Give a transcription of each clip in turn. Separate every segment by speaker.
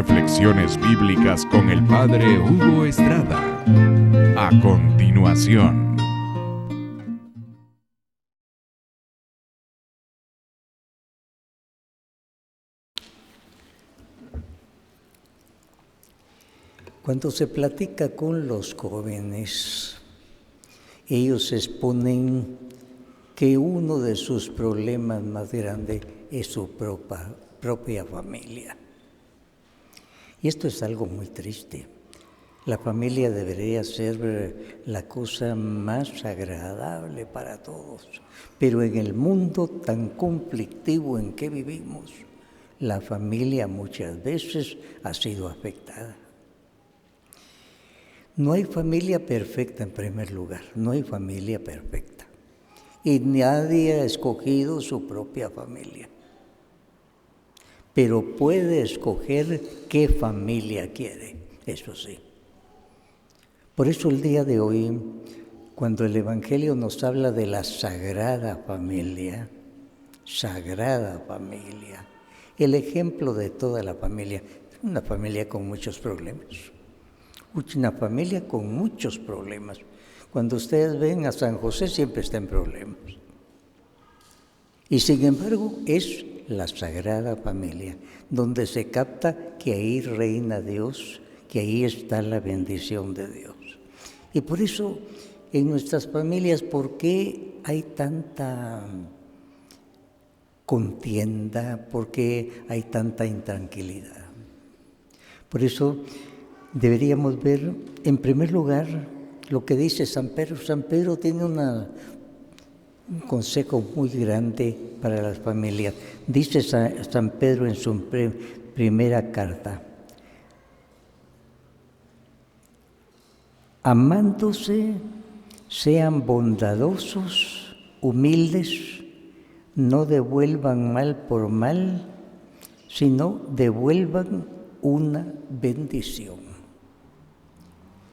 Speaker 1: Reflexiones bíblicas con el Padre Hugo Estrada. A continuación.
Speaker 2: Cuando se platica con los jóvenes, ellos exponen que uno de sus problemas más grandes es su propia familia. Y esto es algo muy triste. La familia debería ser la cosa más agradable para todos, pero en el mundo tan conflictivo en que vivimos, la familia muchas veces ha sido afectada. No hay familia perfecta en primer lugar, no hay familia perfecta. Y nadie ha escogido su propia familia. Pero puede escoger qué familia quiere, eso sí. Por eso el día de hoy, cuando el Evangelio nos habla de la sagrada familia, el ejemplo de toda la familia, una familia con muchos problemas. Una familia con muchos problemas. Cuando ustedes ven a San José siempre está en problemas. Y sin embargo es la Sagrada Familia, donde se capta que ahí reina Dios, que ahí está la bendición de Dios. Y por eso en nuestras familias, ¿por qué hay tanta contienda? ¿Por qué hay tanta intranquilidad? Por eso deberíamos ver, en primer lugar, lo que dice San Pedro. San Pedro tiene un consejo muy grande para las familias. Dice San Pedro en su primera carta: amándose, sean bondadosos, humildes, no devuelvan mal por mal, sino devuelvan una bendición.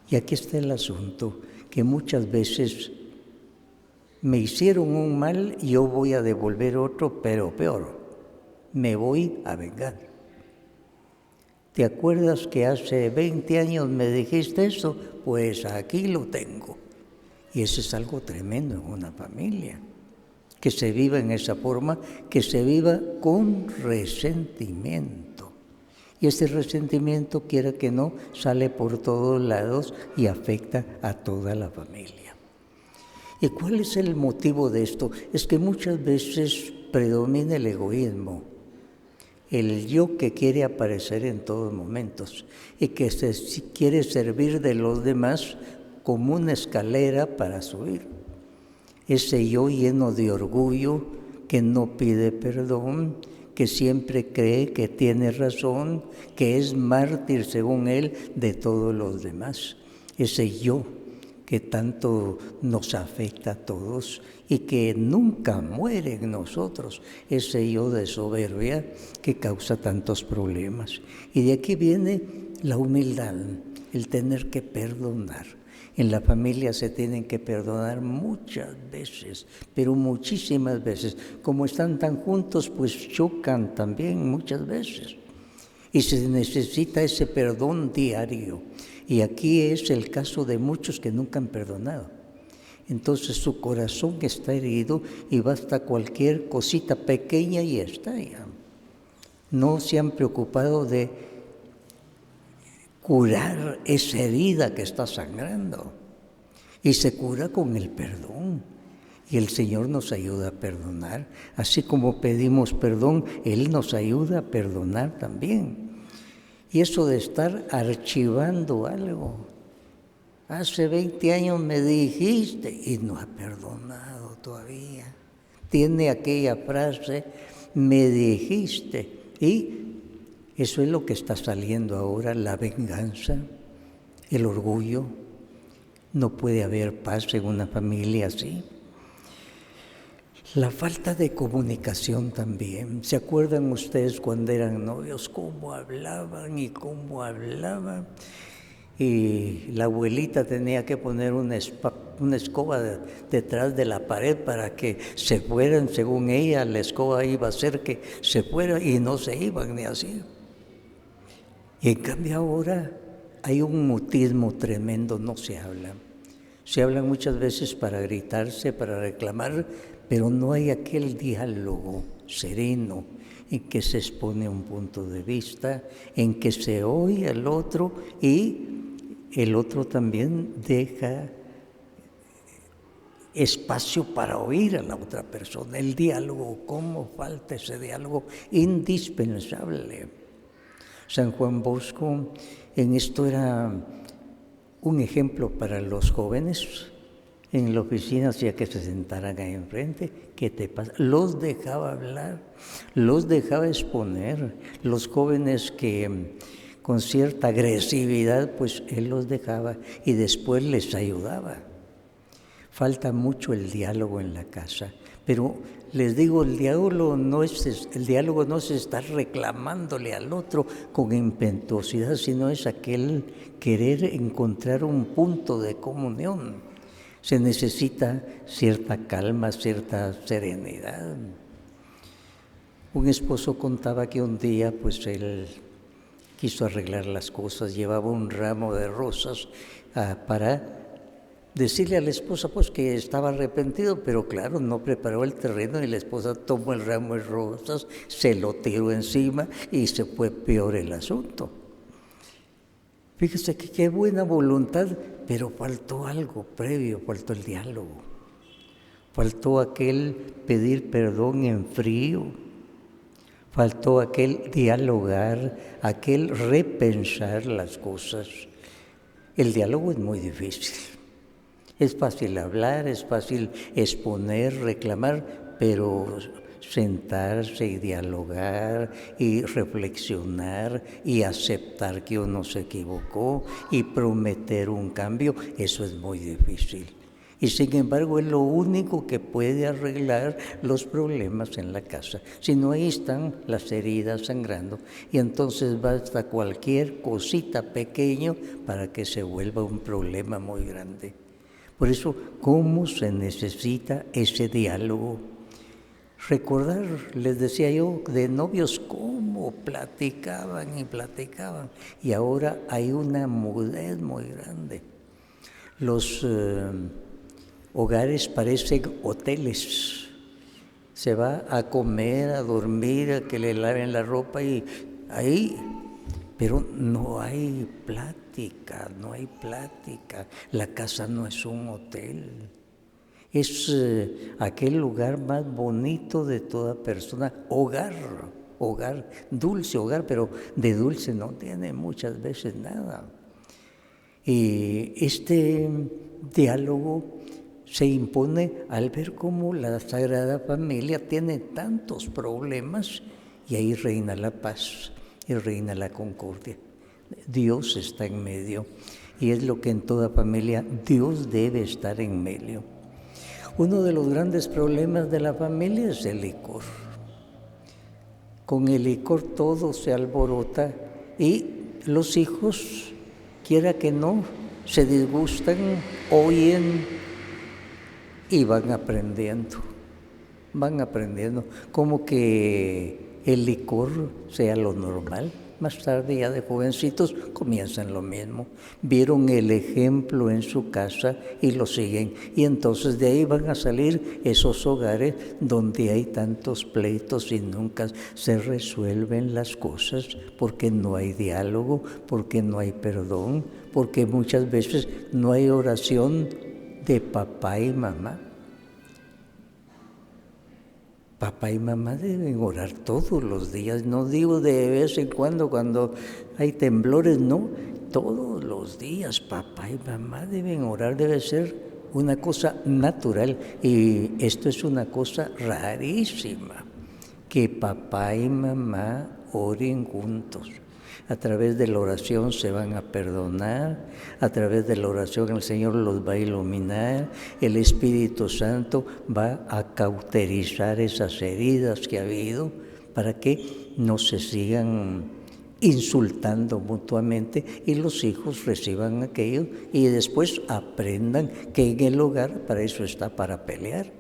Speaker 2: Y aquí está el asunto, que muchas veces me hicieron un mal y yo voy a devolver otro, pero peor, me voy a vengar. ¿Te acuerdas que hace 20 años me dijiste eso? Pues aquí lo tengo. Y eso es algo tremendo en una familia, que se viva en esa forma, que se viva con resentimiento. Y ese resentimiento, quiera que no, sale por todos lados y afecta a toda la familia. ¿Y cuál es el motivo de esto? Es que muchas veces predomina el egoísmo, el yo que quiere aparecer en todos momentos y que quiere servir de los demás como una escalera para subir. Ese yo lleno de orgullo, que no pide perdón, que siempre cree que tiene razón, que es mártir según él de todos los demás. Ese yo que tanto nos afecta a todos y que nunca muere en nosotros, ese yo de soberbia que causa tantos problemas. Y de aquí viene la humildad, el tener que perdonar. En la familia se tienen que perdonar muchas veces, pero muchísimas veces. Como están tan juntos, pues chocan también muchas veces. Y se necesita ese perdón diario. Y aquí es el caso de muchos que nunca han perdonado. Entonces su corazón está herido y basta cualquier cosita pequeña y estalla. No se han preocupado de curar esa herida que está sangrando. Y se cura con el perdón. Y el Señor nos ayuda a perdonar. Así como pedimos perdón, Él nos ayuda a perdonar también. Y eso de estar archivando algo. Hace 20 años me dijiste y no ha perdonado todavía. Tiene aquella frase, me dijiste. Y eso es lo que está saliendo ahora, la venganza, el orgullo. No puede haber paz en una familia así. La falta de comunicación también. ¿Se acuerdan ustedes cuando eran novios cómo hablaban y cómo hablaban? Y la abuelita tenía que poner una escoba detrás de la pared para que se fueran, según ella, la escoba iba a hacer que se fuera y no se iban ni así. Y en cambio ahora hay un mutismo tremendo, no se habla. Se habla muchas veces para gritarse, para reclamar, pero no hay aquel diálogo sereno en que se expone un punto de vista, en que se oye al otro y el otro también deja espacio para oír a la otra persona. El diálogo, ¿cómo falta ese diálogo indispensable? San Juan Bosco en esto era un ejemplo para los jóvenes. En la oficina hacía que se sentaran ahí enfrente. ¿Qué te pasa? Los dejaba hablar, los dejaba exponer. Los jóvenes que con cierta agresividad, pues él los dejaba y después les ayudaba. Falta mucho el diálogo en la casa, pero les digo, el diálogo no es estar reclamándole al otro con impetuosidad, sino es aquel querer encontrar un punto de comunión. Se necesita cierta calma, cierta serenidad. Un esposo contaba que un día, pues él quiso arreglar las cosas, llevaba un ramo de rosas para decirle a la esposa pues que estaba arrepentido, pero claro, no preparó el terreno y la esposa tomó el ramo de rosas, se lo tiró encima y se fue peor el asunto. Fíjese que qué buena voluntad, pero faltó algo previo, faltó el diálogo, faltó aquel pedir perdón en frío, faltó aquel dialogar, aquel repensar las cosas. El diálogo es muy difícil. Es fácil hablar, es fácil exponer, reclamar, pero sentarse y dialogar y reflexionar y aceptar que uno se equivocó y prometer un cambio, eso es muy difícil. Y sin embargo es lo único que puede arreglar los problemas en la casa. Si no, ahí están las heridas sangrando y entonces basta cualquier cosita pequeña para que se vuelva un problema muy grande. Por eso, ¿cómo se necesita ese diálogo? Recordar, les decía yo, de novios, cómo platicaban y platicaban. Y ahora hay una mudez muy grande. Los hogares parecen hoteles. Se va a comer, a dormir, a que le laven la ropa y ahí, pero no hay plática, no hay plática. La casa no es un hotel. Es aquel lugar más bonito de toda persona, hogar, dulce hogar, pero de dulce no tiene muchas veces nada. Y este diálogo se impone al ver cómo la Sagrada Familia tiene tantos problemas y ahí reina la paz y reina la concordia. Dios está en medio y es lo que en toda familia Dios debe estar en medio. Uno de los grandes problemas de la familia es el licor. Con el licor todo se alborota y los hijos, quiera que no, se disgustan, oyen y van aprendiendo como que el licor sea lo normal. Más tarde, ya de jovencitos, comienzan lo mismo. Vieron el ejemplo en su casa y lo siguen. Y entonces de ahí van a salir esos hogares donde hay tantos pleitos y nunca se resuelven las cosas porque no hay diálogo, porque no hay perdón, porque muchas veces no hay oración de papá y mamá. Papá y mamá deben orar todos los días, no digo de vez en cuando hay temblores, no, todos los días papá y mamá deben orar, debe ser una cosa natural y esto es una cosa rarísima, que papá y mamá oren juntos. A través de la oración se van a perdonar, a través de la oración el Señor los va a iluminar, el Espíritu Santo va a cauterizar esas heridas que ha habido para que no se sigan insultando mutuamente y los hijos reciban aquello y después aprendan que en el hogar para eso está, para pelear.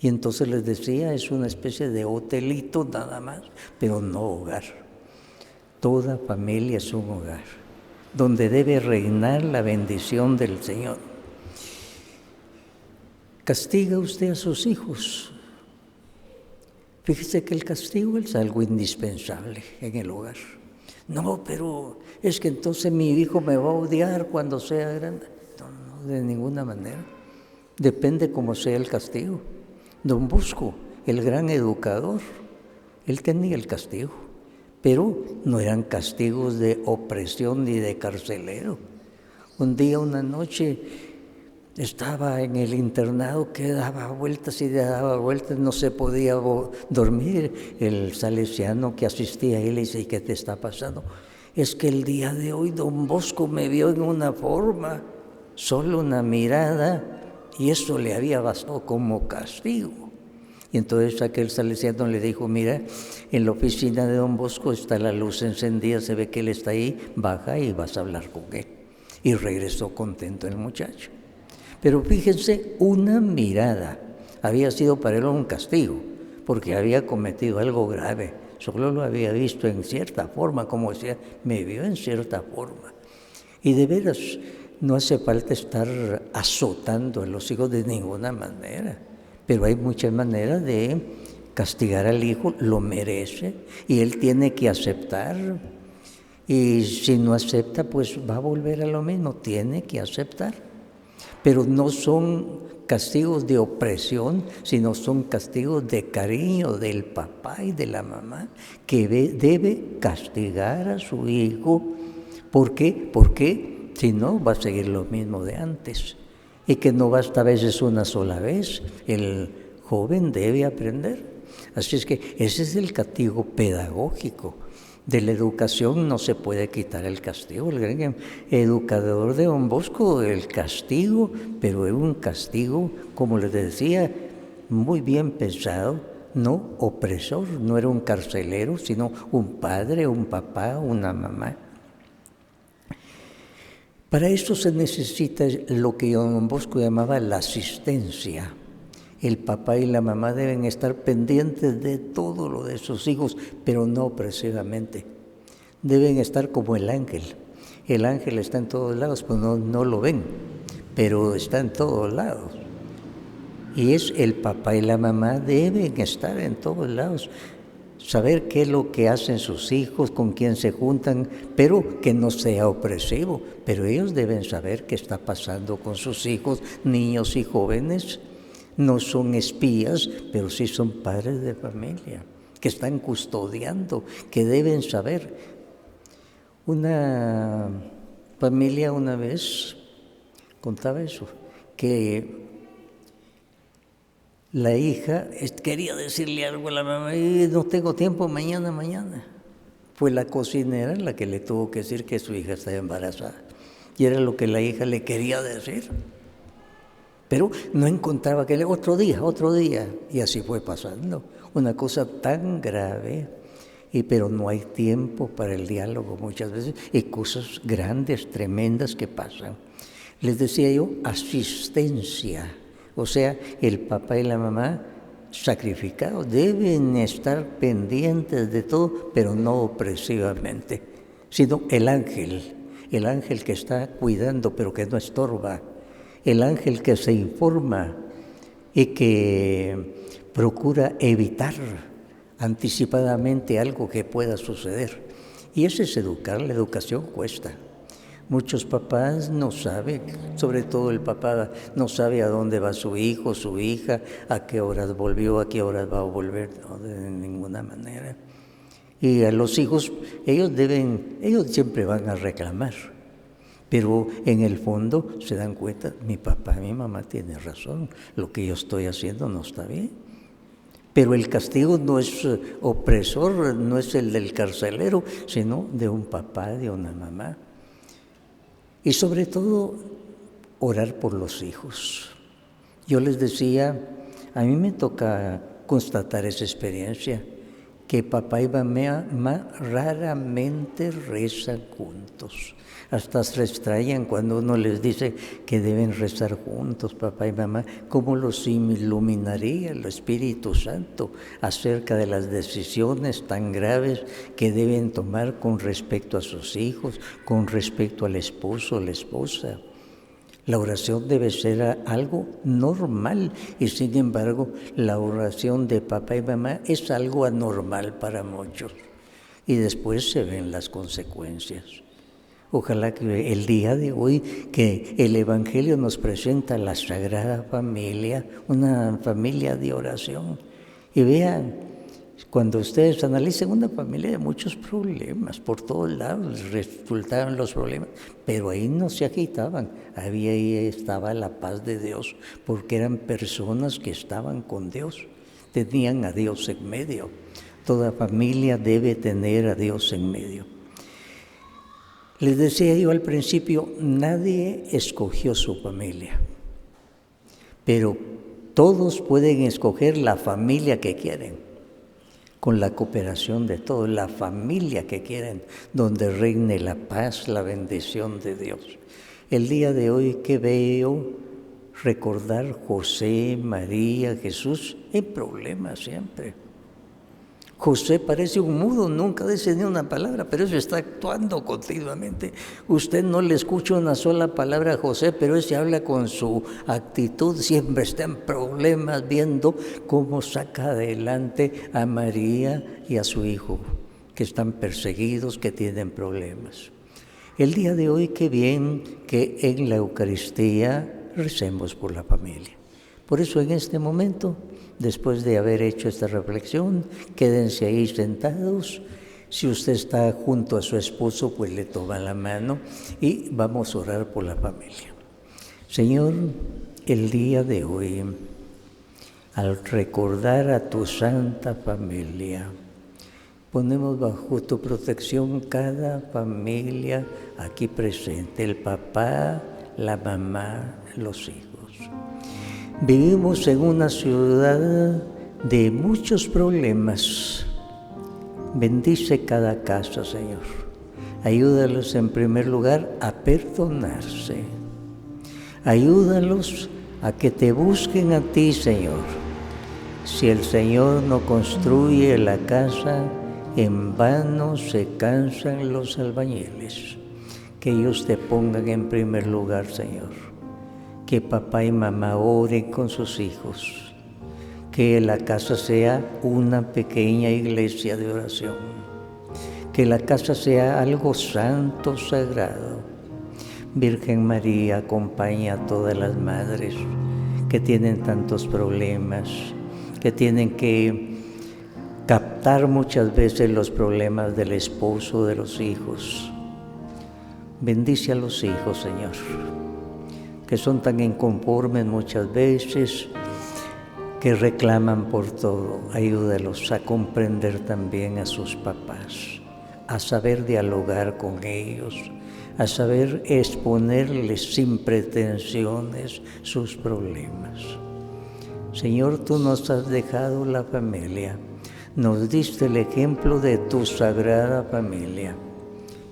Speaker 2: Y entonces les decía, es una especie de hotelito nada más, pero no hogar. Toda familia es un hogar donde debe reinar la bendición del Señor. ¿Castiga usted a sus hijos? Fíjese que el castigo es algo indispensable en el hogar. No, pero es que entonces mi hijo me va a odiar cuando sea grande. No, de ninguna manera. Depende cómo sea el castigo. Don Bosco, el gran educador, él tenía el castigo, pero no eran castigos de opresión ni de carcelero. Un día, una noche, estaba en el internado que daba vueltas y daba vueltas, no se podía dormir. El salesiano que asistía ahí le dice: ¿y qué te está pasando? Es que el día de hoy don Bosco me vio en una forma, solo una mirada, y eso le había bastado como castigo. Y entonces aquel salesiano le dijo: mira, en la oficina de don Bosco está la luz encendida, se ve que él está ahí, baja y vas a hablar con él. Y regresó contento el muchacho. Pero fíjense, una mirada había sido para él un castigo, porque había cometido algo grave. Solo lo había visto en cierta forma, como decía, me vio en cierta forma. Y de veras, no hace falta estar azotando a los hijos de ninguna manera, pero hay muchas maneras de castigar al hijo, lo merece, y él tiene que aceptar. Y si no acepta, pues va a volver a lo mismo, tiene que aceptar. Pero no son castigos de opresión, sino son castigos de cariño del papá y de la mamá, que debe castigar a su hijo. ¿Por qué? Porque si no, va a seguir lo mismo de antes. Y que no basta a veces una sola vez, el joven debe aprender. Así es que ese es el castigo pedagógico. De la educación no se puede quitar el castigo. El gran educador de don Bosco, el castigo, pero era un castigo, como les decía, muy bien pensado, no opresor, no era un carcelero, sino un padre, un papá, una mamá. Para eso se necesita lo que don Bosco llamaba la asistencia. El papá y la mamá deben estar pendientes de todo lo de sus hijos, pero no opresivamente. Deben estar como el ángel. El ángel está en todos lados, pues no lo ven, pero está en todos lados. Y es el papá y la mamá deben estar en todos lados. Saber qué es lo que hacen sus hijos, con quién se juntan, pero que no sea opresivo. Pero ellos deben saber qué está pasando con sus hijos, niños y jóvenes. No son espías, pero sí son padres de familia, que están custodiando, que deben saber. Una familia una vez contaba eso, que la hija quería decirle algo a la mamá: no tengo tiempo, mañana. Fue la cocinera la que le tuvo que decir que su hija estaba embarazada. Y era lo que la hija le quería decir. Pero no encontraba que otro día, y así fue pasando. Una cosa tan grave, pero no hay tiempo para el diálogo muchas veces, y cosas grandes, tremendas que pasan. Les decía yo, asistencia, o sea, el papá y la mamá sacrificados deben estar pendientes de todo, pero no opresivamente, sino el ángel que está cuidando, pero que no estorba. El ángel que se informa y que procura evitar anticipadamente algo que pueda suceder. Y eso es educar. La educación cuesta. Muchos papás no saben, sobre todo el papá no sabe a dónde va su hijo, su hija, a qué horas volvió, a qué horas va a volver, no, de ninguna manera. Y a los hijos, ellos siempre van a reclamar. Pero en el fondo se dan cuenta, mi papá, mi mamá tienen razón, lo que yo estoy haciendo no está bien. Pero el castigo no es opresor, no es el del carcelero, sino de un papá, de una mamá. Y sobre todo, orar por los hijos. Yo les decía, a mí me toca constatar esa experiencia, que papá y mamá raramente rezan juntos. Hasta se extrañan cuando uno les dice que deben rezar juntos, papá y mamá. ¿Cómo los iluminaría el Espíritu Santo acerca de las decisiones tan graves que deben tomar con respecto a sus hijos, con respecto al esposo o la esposa? La oración debe ser algo normal y sin embargo la oración de papá y mamá es algo anormal para muchos y después se ven las consecuencias. Ojalá que el día de hoy que el Evangelio nos presenta la Sagrada Familia, una familia de oración, y vean, cuando ustedes analicen una familia de muchos problemas, por todos lados resultaban los problemas, pero ahí no se agitaban, ahí estaba la paz de Dios, porque eran personas que estaban con Dios, tenían a Dios en medio. Toda familia debe tener a Dios en medio. Les decía yo al principio, nadie escogió su familia, pero todos pueden escoger la familia que quieren, con la cooperación de todos, la familia que quieren, donde reine la paz, la bendición de Dios. El día de hoy que veo recordar José, María, Jesús, en problemas siempre. José parece un mudo, nunca dice ni una palabra, pero eso está actuando continuamente. Usted no le escucha una sola palabra a José, pero ese habla con su actitud, siempre está en problemas, viendo cómo saca adelante a María y a su hijo, que están perseguidos, que tienen problemas. El día de hoy, qué bien que en la Eucaristía recemos por la familia. Por eso en este momento, después de haber hecho esta reflexión, quédense ahí sentados. Si usted está junto a su esposo, pues le toma la mano y vamos a orar por la familia. Señor, el día de hoy, al recordar a tu santa familia, ponemos bajo tu protección cada familia aquí presente, el papá, la mamá, los hijos. Vivimos en una ciudad de muchos problemas. Bendice cada casa, Señor. Ayúdalos en primer lugar a perdonarse. Ayúdalos a que te busquen a ti, Señor. Si el Señor no construye la casa, en vano se cansan los albañiles. Que ellos te pongan en primer lugar, Señor. Que papá y mamá oren con sus hijos, que la casa sea una pequeña iglesia de oración, que la casa sea algo santo, sagrado. Virgen María, acompaña a todas las madres que tienen tantos problemas, que tienen que captar muchas veces los problemas del esposo, de los hijos. Bendice a los hijos, Señor, que son tan inconformes muchas veces, que reclaman por todo. Ayúdalos a comprender también a sus papás, a saber dialogar con ellos, a saber exponerles sin pretensiones sus problemas. Señor, tú nos has dejado la familia, nos diste el ejemplo de tu sagrada familia.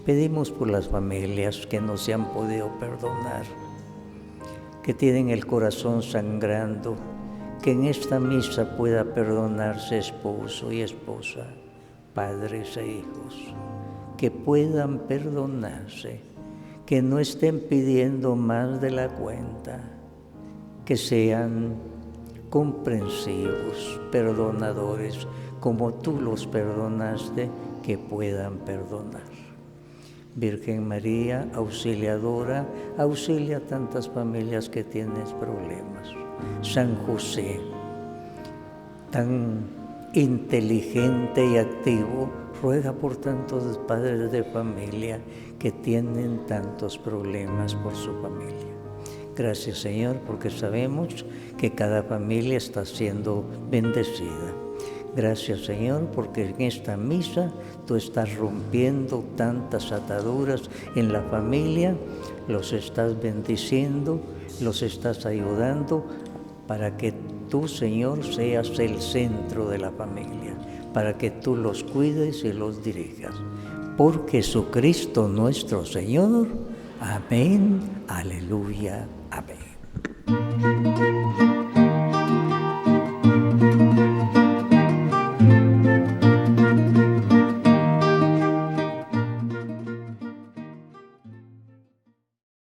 Speaker 2: Pedimos por las familias que no se han podido perdonar, que tienen el corazón sangrando, que en esta misa pueda perdonarse esposo y esposa, padres e hijos, que puedan perdonarse, que no estén pidiendo más de la cuenta, que sean comprensivos, perdonadores, como tú los perdonaste, que puedan perdonar. Virgen María, auxiliadora, auxilia a tantas familias que tienen problemas. San José, tan inteligente y activo, ruega por tantos padres de familia que tienen tantos problemas por su familia. Gracias, Señor, porque sabemos que cada familia está siendo bendecida. Gracias, Señor, porque en esta misa tú estás rompiendo tantas ataduras en la familia, los estás bendiciendo, los estás ayudando para que tú, Señor, seas el centro de la familia, para que tú los cuides y los dirijas. Por Jesucristo nuestro Señor. Amén, aleluya, amén.